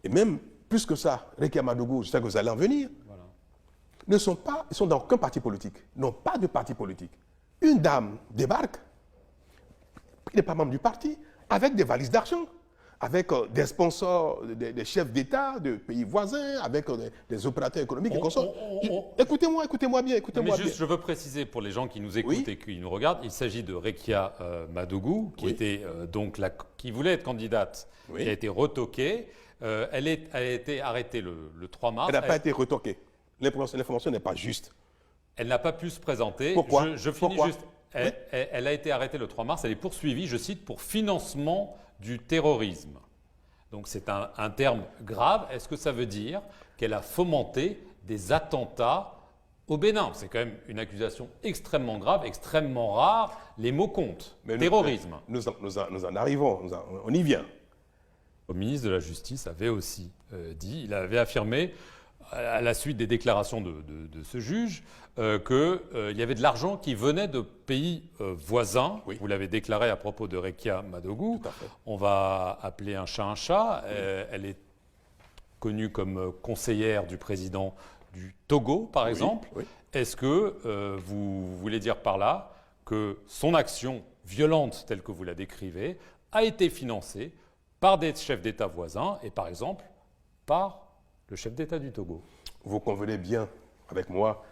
et même plus que ça, Rekia Madougou, je sais que vous allez en venir, Voilà. ils sont dans aucun parti politique, n'ont pas de parti politique. Une dame débarque, qui n'est pas membre du parti, avec des valises d'argent, avec des sponsors, des chefs d'État de pays voisins, avec des opérateurs économiques et consorts. Écoutez-moi bien, écoutez-moi bien. Je veux préciser pour les gens qui nous écoutent Oui. et qui nous regardent, il s'agit de Rekia Madougou, qui Oui. était qui voulait être candidate, Oui. qui a été retoquée. Elle a été arrêtée le 3 mars. Elle n'a pas été retoquée. L'information n'est pas juste. Elle n'a pas pu se présenter. Pourquoi? Je finis Pourquoi? juste. Elle a été arrêtée le 3 mars. Elle est poursuivie, je cite, pour financement du terrorisme. Donc c'est un terme grave. Est-ce que ça veut dire qu'elle a fomenté des attentats au Bénin? C'est quand même une accusation extrêmement grave, extrêmement rare. Les mots comptent. Mais Terrorisme. Nous en arrivons, on y vient. Le ministre de la Justice avait aussi dit, il avait affirmé, à la suite des déclarations de ce juge, qu'il y avait de l'argent qui venait de pays voisins. Oui. Vous l'avez déclaré à propos de Rekia Madougou. Tout à fait. On va appeler un chat un chat. Elle est connue comme conseillère du président du Togo, par exemple. Oui. Est-ce que vous voulez dire par là que son action violente, telle que vous la décrivez, a été financée par des chefs d'État voisins et, par exemple, par le chef d'État du Togo? Vous convenez bien avec moi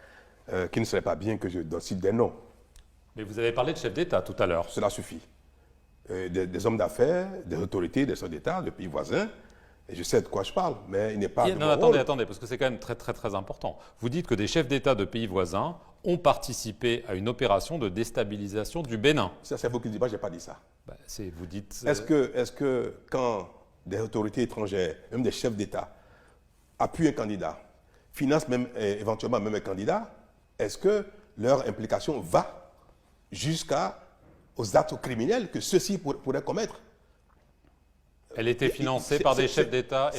qu'il ne serait pas bien que je cite des noms. Mais vous avez parlé de chef d'État tout à l'heure. Cela suffit. Des hommes d'affaires, des autorités, des chefs d'État, de pays voisins. Et je sais de quoi je parle, mais il n'est pas de Non, mon rôle. attendez, parce que c'est quand même très, très, très important. Vous dites que des chefs d'État de pays voisins ont participé à une opération de déstabilisation du Bénin. Ça, c'est vous qui le dites, moi, je n'ai pas dit ça. Vous dites. Est-ce que quand des autorités étrangères, même des chefs d'État, appuient un candidat, financent même éventuellement même un candidat, est-ce que leur implication va jusqu'aux actes criminels que ceux-ci pourraient commettre? Elle était financée par des chefs d'État.